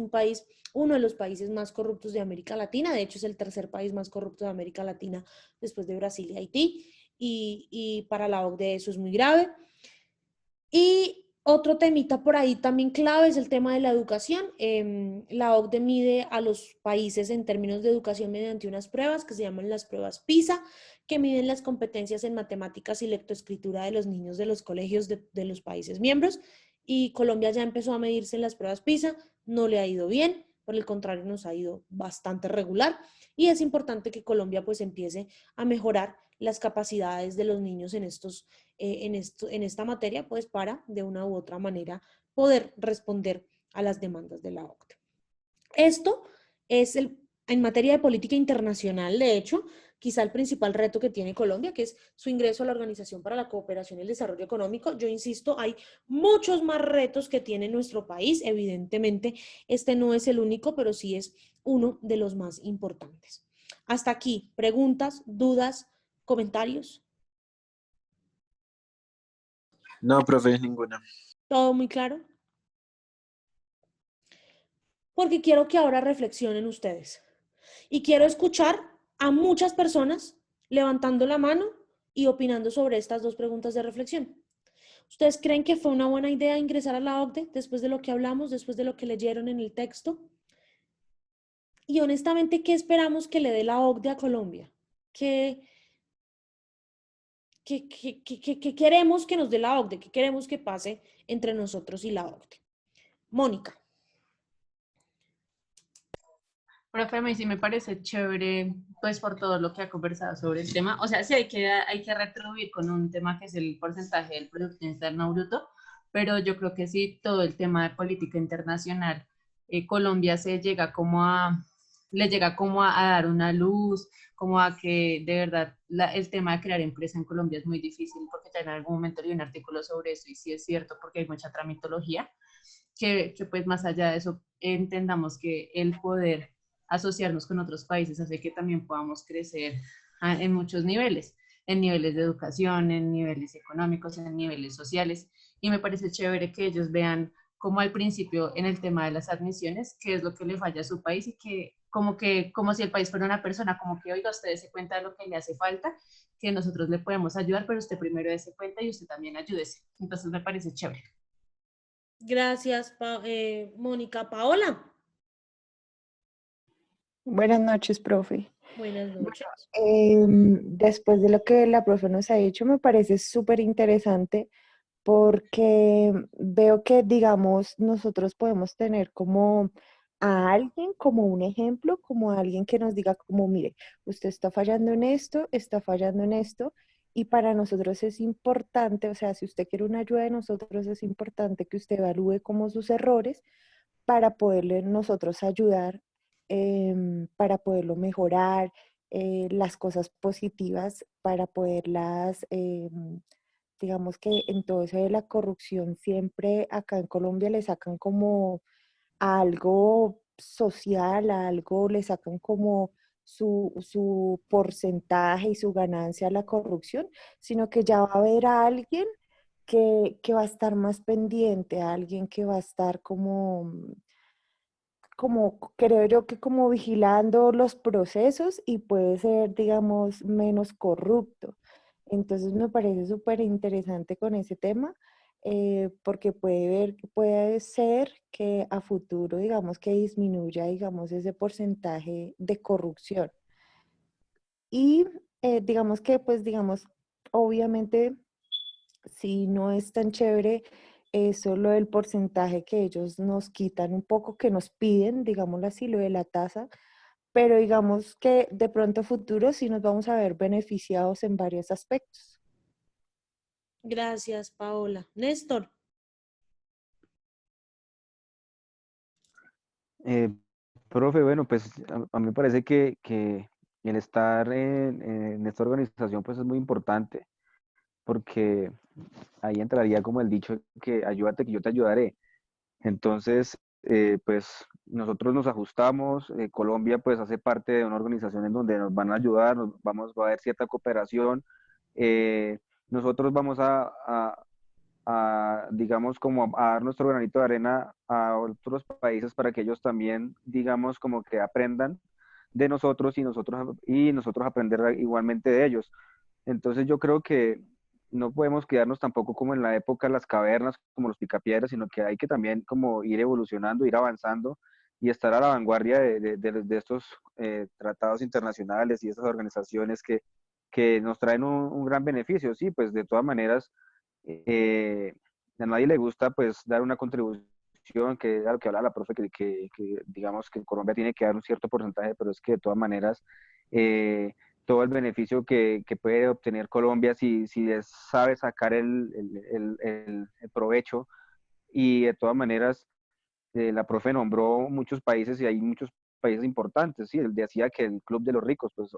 S1: uno de los países más corruptos de América Latina, de hecho es el tercer país más corrupto de América Latina después de Brasil y Haití, y para la OCDE eso es muy grave. Y otro temita por ahí también clave es el tema de la educación. La OCDE mide a los países en términos de educación mediante unas pruebas que se llaman las pruebas PISA, que miden las competencias en matemáticas y lectoescritura de los niños de los colegios de los países miembros. Y Colombia ya empezó a medirse en las pruebas PISA, no le ha ido bien, por el contrario nos ha ido bastante regular. Y es importante que Colombia pues empiece a mejorar las capacidades de los niños en esta materia, pues para de una u otra manera poder responder a las demandas de la OCDE. Esto es en materia de política internacional, de hecho, quizá el principal reto que tiene Colombia, que es su ingreso a la Organización para la Cooperación y el Desarrollo Económico. Yo insisto, hay muchos más retos que tiene nuestro país, evidentemente este no es el único, pero sí es uno de los más importantes. Hasta aquí, preguntas, dudas, comentarios.
S5: No, profe, ninguna.
S1: ¿Todo muy claro? Porque quiero que ahora reflexionen ustedes. Y quiero escuchar a muchas personas levantando la mano y opinando sobre estas dos preguntas de reflexión. ¿Ustedes creen que fue una buena idea ingresar a la OCDE después de lo que hablamos, después de lo que leyeron en el texto? Y honestamente, ¿qué esperamos que le dé la OCDE a Colombia? ¿Qué queremos que nos dé la OCDE? ¿Qué queremos que pase entre nosotros y la OCDE? Mónica.
S6: Profe, a mí sí me parece chévere, pues por todo lo que ha conversado sobre el tema. O sea, sí hay que retribuir con un tema que es el porcentaje del Producto Interno Bruto, pero yo creo que sí, todo el tema de política internacional, Colombia le llega como a dar una luz, como a que de verdad el tema de crear empresa en Colombia es muy difícil, porque ya en algún momento leí un artículo sobre eso y sí es cierto, porque hay mucha tramitología, que pues más allá de eso entendamos que el poder asociarnos con otros países hace que también podamos crecer en muchos niveles, en niveles de educación, en niveles económicos, en niveles sociales, y me parece chévere que ellos vean como al principio en el tema de las admisiones, qué es lo que le falla a su país y como si el país fuera una persona, como que, oiga, usted se cuenta de lo que le hace falta, que nosotros le podemos ayudar, pero usted primero dése cuenta y usted también ayúdese. Entonces me parece chévere.
S1: Gracias, Mónica. Paola.
S7: Buenas noches, profe.
S1: Buenas noches.
S7: Después de lo que la profe nos ha dicho, me parece súper interesante porque veo que, digamos, nosotros podemos tener como a alguien, como un ejemplo, como alguien que nos diga como, mire, usted está fallando en esto, está fallando en esto, y para nosotros es importante, o sea, si usted quiere una ayuda de nosotros, es importante que usted evalúe como sus errores para poderle nosotros ayudar, para poderlo mejorar, las cosas positivas, para poderlas, digamos que en todo eso de la corrupción, siempre acá en Colombia le sacan como a algo social, a algo le sacan como su porcentaje y su ganancia a la corrupción, sino que ya va a haber a alguien que va a estar más pendiente, a alguien que va a estar como creo yo que como vigilando los procesos y puede ser, digamos, menos corrupto. Entonces me parece súper interesante con ese tema, porque puede ser que a futuro, digamos, que disminuya, digamos, ese porcentaje de corrupción. Y digamos que, pues, digamos, obviamente si no es tan chévere solo el porcentaje que ellos nos quitan un poco, que nos piden, digámoslo así, lo de la tasa, pero digamos que de pronto a futuro sí nos vamos a ver beneficiados en varios aspectos.
S1: Gracias, Paola. Néstor.
S8: Eh, Profe, bueno, pues a mí me parece que el estar en esta organización pues es muy importante porque ahí entraría como el dicho que ayúdate que yo te ayudaré. Entonces, pues nosotros nos ajustamos, Colombia pues hace parte de una organización en donde nos van a ayudar, va a haber cierta cooperación, eh, nosotros vamos digamos, como a dar nuestro granito de arena a otros países para que ellos también, digamos, como que aprendan de nosotros y nosotros aprender igualmente de ellos. Entonces yo creo que no podemos quedarnos tampoco como en la época de las cavernas, como los picapiedras, sino que hay que también como ir evolucionando, ir avanzando y estar a la vanguardia de estos tratados internacionales y estas organizaciones que nos traen un gran beneficio. Sí, pues de todas maneras, a nadie le gusta pues dar una contribución, que era lo que hablaba la profe, que digamos que Colombia tiene que dar un cierto porcentaje, pero es que de todas maneras todo el beneficio que puede obtener Colombia si sabe sacar el provecho, y de todas maneras la profe nombró muchos países y hay muchos países importantes, sí, él decía que el club de los ricos, pues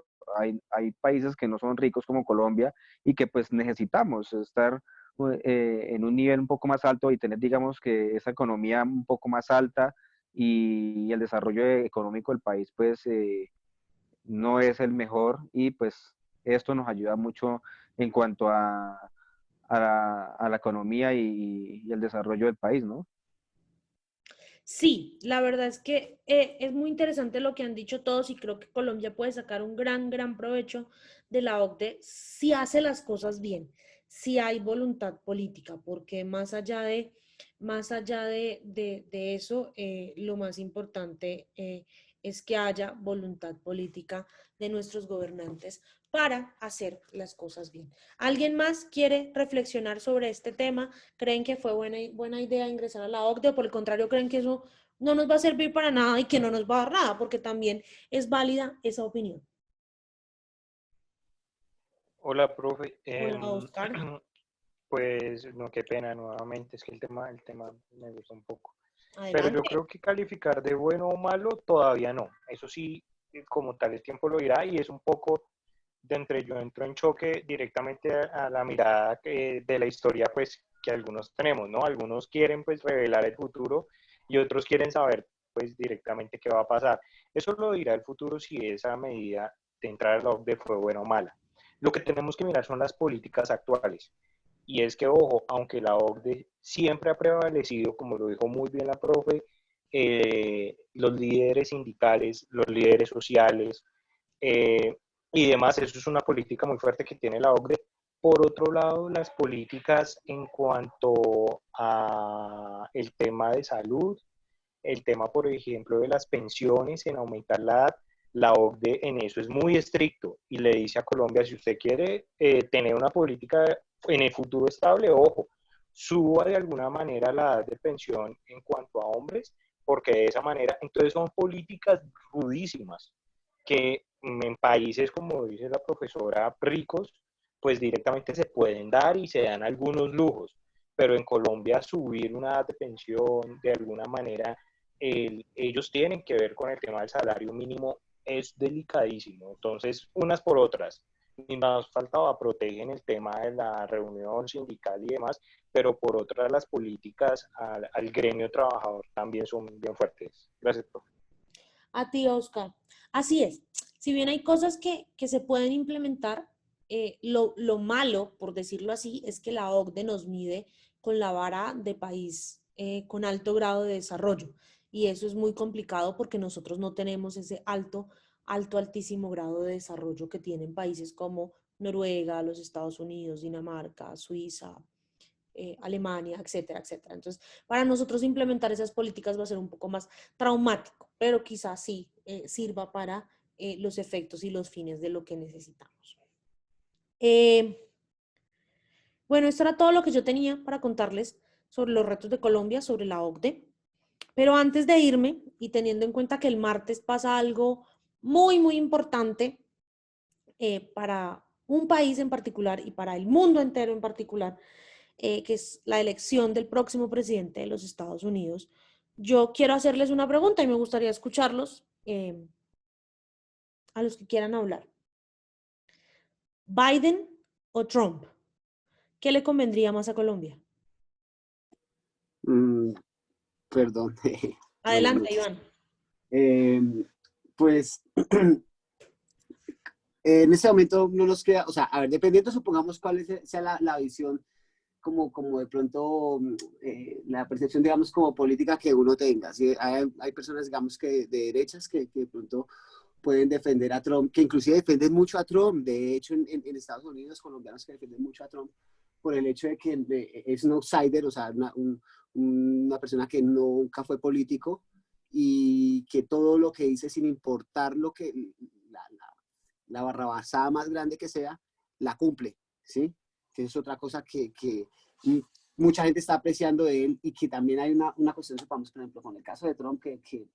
S8: hay países que no son ricos como Colombia y que pues necesitamos estar en un nivel un poco más alto y tener, digamos, que esa economía un poco más alta y el desarrollo económico del país pues no es el mejor, y pues esto nos ayuda mucho en cuanto a la economía y el desarrollo del país, ¿no?
S1: Sí, la verdad es que es muy interesante lo que han dicho todos y creo que Colombia puede sacar un gran provecho de la OCDE si hace las cosas bien, si hay voluntad política, porque más allá de eso, lo más importante es que haya voluntad política de nuestros gobernantes para hacer las cosas bien. ¿Alguien más quiere reflexionar sobre este tema? ¿Creen que fue buena idea ingresar a la OCDE o por el contrario creen que eso no nos va a servir para nada y que no nos va a dar nada? Porque también es válida esa opinión.
S4: Hola, profe.
S1: Hola, Oscar.
S4: Pues no, qué pena nuevamente, es que el tema me gusta un poco. Pero yo
S1: Adelante.
S4: creo que calificar de bueno o malo todavía no. Eso sí, como tal el tiempo lo dirá y es un poco de entre yo entro en choque directamente a la mirada de la historia pues que algunos tenemos, ¿no? Algunos quieren pues revelar el futuro y otros quieren saber pues directamente qué va a pasar. Eso lo dirá el futuro si esa medida de entrar a la OCDE fue buena o mala. Lo que tenemos que mirar son las políticas actuales. Y es que, ojo, aunque la OCDE siempre ha prevalecido, como lo dijo muy bien la profe, los líderes sindicales, los líderes sociales y demás, eso es una política muy fuerte que tiene la OCDE. Por otro lado, las políticas en cuanto a el tema de salud, el tema, por ejemplo, de las pensiones, en aumentar la edad, la OCDE en eso es muy estricto y le dice a Colombia, si usted quiere tener una política en el futuro estable, ojo, suba de alguna manera la edad de pensión en cuanto a hombres, porque de esa manera, entonces son políticas rudísimas que en países, como dice la profesora, ricos, pues directamente se pueden dar y se dan algunos lujos, pero en Colombia subir una edad de pensión de alguna manera ellos tienen que ver con el tema del salario mínimo, es delicadísimo. Entonces, unas por otras, ni más faltaba, protegen el tema de la reunión sindical y demás, pero por otras las políticas al gremio trabajador también son bien fuertes. Gracias, profe.
S1: A ti, Oscar. Así es. Si bien hay cosas que se pueden implementar, lo malo, por decirlo así, es que la OCDE nos mide con la vara de país con alto grado de desarrollo. Y eso es muy complicado porque nosotros no tenemos ese altísimo grado de desarrollo que tienen países como Noruega, los Estados Unidos, Dinamarca, Suiza, Alemania, etcétera, etcétera. Entonces, para nosotros implementar esas políticas va a ser un poco más traumático, pero quizás sí sirva para los efectos y los fines de lo que necesitamos. Bueno, esto era todo lo que yo tenía para contarles sobre los retos de Colombia, sobre la OCDE. Pero antes de irme, y teniendo en cuenta que el martes pasa algo muy importante para un país en particular y para el mundo entero en particular, que es la elección del próximo presidente de los Estados Unidos, yo quiero hacerles una pregunta y me gustaría escucharlos a los que quieran hablar. ¿Biden o Trump? ¿Qué le convendría más a Colombia?
S3: Perdón. Buenas
S1: Adelante,
S3: noches.
S1: Iván.
S3: Pues en este momento no nos queda, o sea, a ver, dependiendo, supongamos cuál sea la visión, como de pronto la percepción, digamos, como política que uno tenga. ¿Sí? Hay personas, digamos, que de derechas que de pronto pueden defender a Trump, que inclusive defienden mucho a Trump. De hecho, en Estados Unidos, colombianos que defienden mucho a Trump por el hecho de que es un outsider, o sea, una persona que nunca fue político y que todo lo que dice, sin importar lo que la barrabasada más grande que sea, la cumple, ¿sí? Que es otra cosa que mucha gente está apreciando de él y que también hay una cuestión, supongamos, por ejemplo, con el caso de Trump, que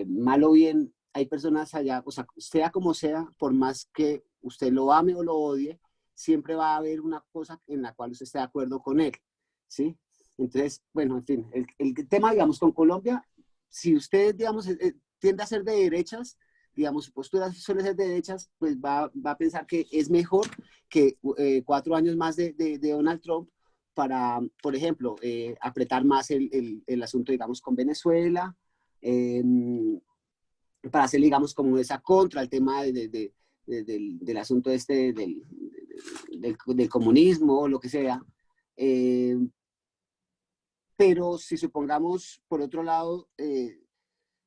S3: mal o bien, hay personas allá, o sea como sea, por más que usted lo ame o lo odie, siempre va a haber una cosa en la cual usted esté de acuerdo con él, ¿sí? Entonces, bueno, en fin, el tema, digamos, con Colombia, si usted, digamos, tiende a ser de derechas, digamos, su postura suele ser de derechas, pues va a pensar que es mejor que 4 años más de Donald Trump para, por ejemplo, apretar más el asunto, digamos, con Venezuela, eh, para hacer, digamos, como esa contra el tema del asunto este del comunismo o lo que sea. pero si supongamos, por otro lado, en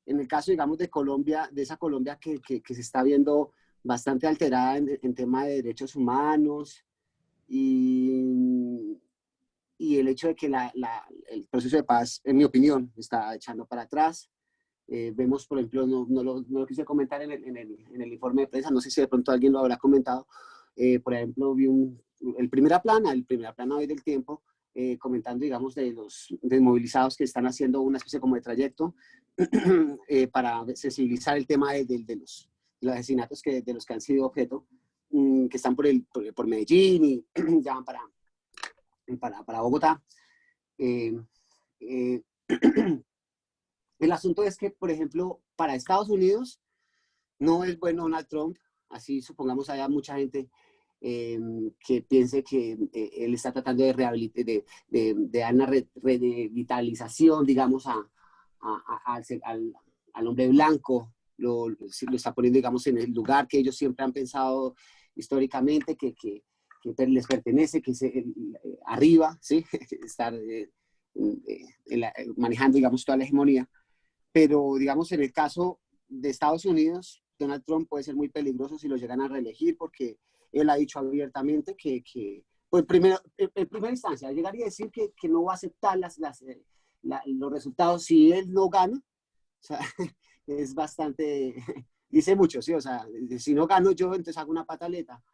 S3: el caso, digamos, de Colombia, de esa Colombia que se está viendo bastante alterada en tema de derechos humanos y el hecho de que el proceso de paz, en mi opinión, está echando para atrás. Vemos, por ejemplo, no lo quise comentar en el informe de prensa, no sé si de pronto alguien lo habrá comentado. Por ejemplo, vi el Primera Plana hoy del Tiempo, comentando, digamos, de los desmovilizados que están haciendo una especie como de trayecto para sensibilizar el tema de los asesinatos de los que han sido objeto, que están por Medellín y ya van para Bogotá. El asunto es que, por ejemplo, para Estados Unidos no es bueno Donald Trump, así supongamos haya mucha gente que piense que él está tratando de dar una revitalización, digamos, al hombre blanco, lo está poniendo, digamos, en el lugar que ellos siempre han pensado históricamente que les pertenece, que es arriba, ¿sí? Estar manejando, digamos, toda la hegemonía. Pero, digamos, en el caso de Estados Unidos, Donald Trump puede ser muy peligroso si lo llegan a reelegir, porque él ha dicho abiertamente pues primero, en primera instancia, llegaría a decir que no va a aceptar los resultados si él no gana. O sea, es bastante, dice mucho, ¿sí? O sea, si no gano yo, entonces hago una pataleta.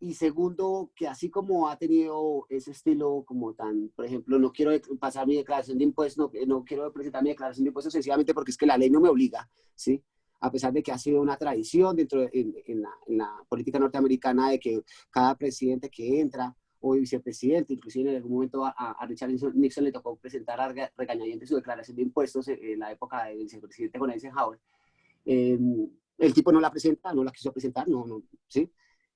S3: Y segundo, que así como ha tenido ese estilo como tan, por ejemplo, no quiero pasar mi declaración de impuestos, no quiero presentar mi declaración de impuestos sencillamente porque es que la ley no me obliga, ¿sí? A pesar de que ha sido una tradición en la política norteamericana de que cada presidente que entra, o vicepresidente, inclusive en algún momento a Richard Nixon le tocó presentar a regañadientes su declaración de impuestos en la época del vicepresidente con Eisenhower. El tipo no la presenta, no la quiso presentar, ¿sí?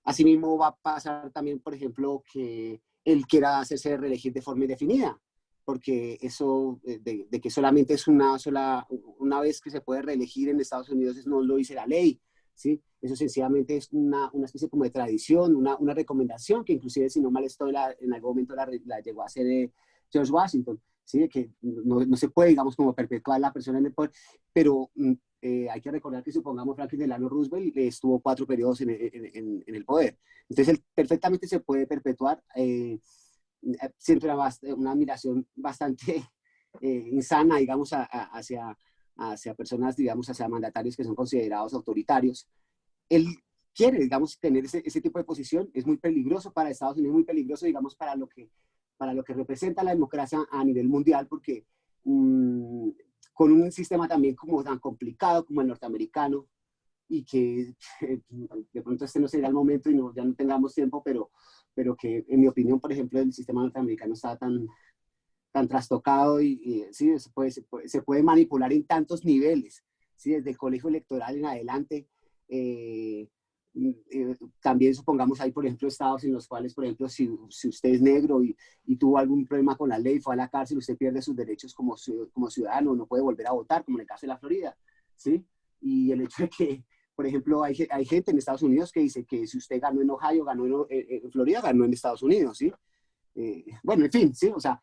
S3: Asimismo va a pasar también, por ejemplo, que él quiera hacerse reelegir de forma indefinida, porque eso de que solamente es una vez que se puede reelegir en Estados Unidos, no lo dice la ley, ¿sí? Eso sencillamente es una especie como de tradición, una recomendación que inclusive, si no mal estoy, en algún momento la llegó a hacer George Washington, ¿sí? Que no se puede, digamos, como perpetuar la persona en el poder, pero hay que recordar que, supongamos, Franklin Delano Roosevelt estuvo 4 periodos en el poder. Entonces, él perfectamente se puede perpetuar. Siempre una admiración bastante insana, digamos, hacia personas, digamos, hacia mandatarios que son considerados autoritarios. Él quiere, digamos, tener ese tipo de posición. Es muy peligroso para Estados Unidos, muy peligroso, digamos, para lo que representa la democracia a nivel mundial, porque con un sistema también como tan complicado como el norteamericano, y que de pronto este no sería el momento y ya no tengamos tiempo, pero que en mi opinión, por ejemplo, el sistema norteamericano está tan trastocado y sí, se puede manipular en tantos niveles, ¿sí? Desde el colegio electoral en adelante. También supongamos hay, por ejemplo, estados en los cuales, por ejemplo, si usted es negro y tuvo algún problema con la ley, fue a la cárcel, usted pierde sus derechos como ciudadano, no puede volver a votar, como en el caso de la Florida, ¿sí? Y el hecho de que, por ejemplo, hay gente en Estados Unidos que dice que si usted ganó en Ohio, ganó en Florida, ganó en Estados Unidos, ¿sí? Bueno, en fin, ¿sí? O sea,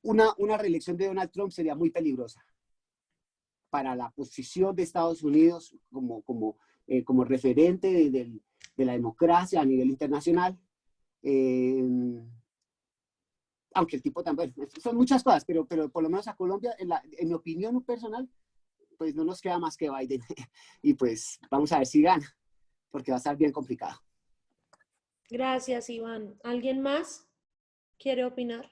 S3: una reelección de Donald Trump sería muy peligrosa para la posición de Estados Unidos como referente de la democracia a nivel internacional. Aunque el tipo también, son muchas cosas, pero por lo menos a Colombia, en mi opinión personal, pues no nos queda más que Biden. Y pues vamos a ver si gana, porque va a estar bien complicado.
S1: Gracias, Iván. ¿Alguien más quiere opinar?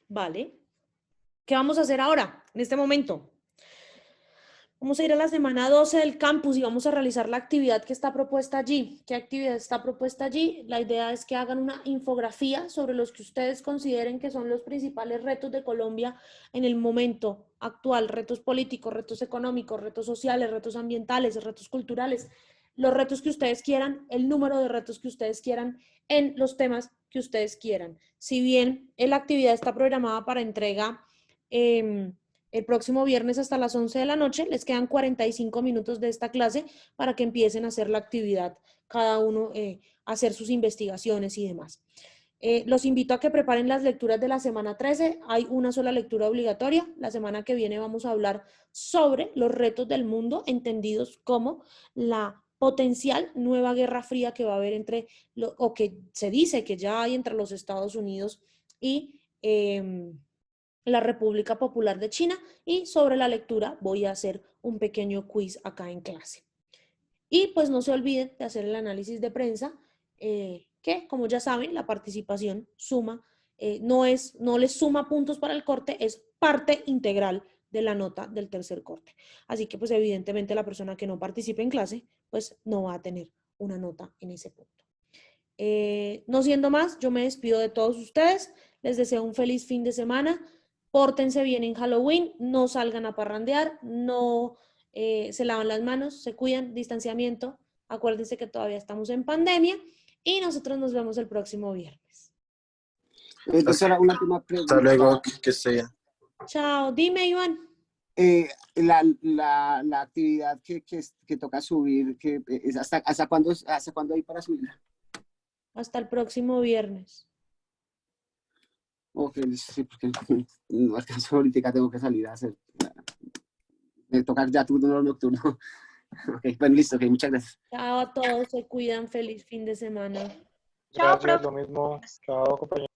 S1: Vale. ¿Qué vamos a hacer ahora, en este momento? Vamos a ir a la semana 12 del campus y vamos a realizar la actividad que está propuesta allí. ¿Qué actividad está propuesta allí? La idea es que hagan una infografía sobre los que ustedes consideren que son los principales retos de Colombia en el momento actual. Retos políticos, retos económicos, retos sociales, retos ambientales, retos culturales. Los retos que ustedes quieran, el número de retos que ustedes quieran en los temas que ustedes quieran. Si bien la actividad está programada para entrega el próximo viernes hasta las 11 de la noche. Les quedan 45 minutos de esta clase para que empiecen a hacer la actividad, cada uno a hacer sus investigaciones y demás. Los invito a que preparen las lecturas de la semana 13. Hay una sola lectura obligatoria. La semana que viene vamos a hablar sobre los retos del mundo, entendidos como la potencial nueva guerra fría que va a haber entre, o que se dice que ya hay entre los Estados Unidos y la República Popular de China. Y sobre la lectura voy a hacer un pequeño quiz acá en clase. Y pues no se olviden de hacer el análisis de prensa, que como ya saben, la participación suma, no les suma puntos para el corte, es parte integral de la nota del tercer corte. Así que pues evidentemente la persona que no participe en clase, pues no va a tener una nota en ese punto. No siendo más, yo me despido de todos ustedes, les deseo un feliz fin de semana, pórtense bien en Halloween, no salgan a parrandear, no se lavan las manos, se cuidan, distanciamiento, acuérdense que todavía estamos en pandemia y nosotros nos vemos el próximo viernes.
S3: Doctora, una última pregunta.
S5: Hasta luego, que esté bien.
S1: Chao, dime Iván.
S3: La actividad que toca subir, que es ¿hasta cuándo hay para subirla?
S1: Hasta el próximo viernes.
S3: Ok, sí, porque no alcanzo ahorita, tengo que salir a hacer. Me toca ya turno nocturno. Ok, bueno, listo, ok, muchas gracias.
S1: Chao a todos, se cuidan, feliz fin de semana.
S2: Chao,
S4: Gracias,
S2: profe.
S4: lo mismo. Chao, compañeros.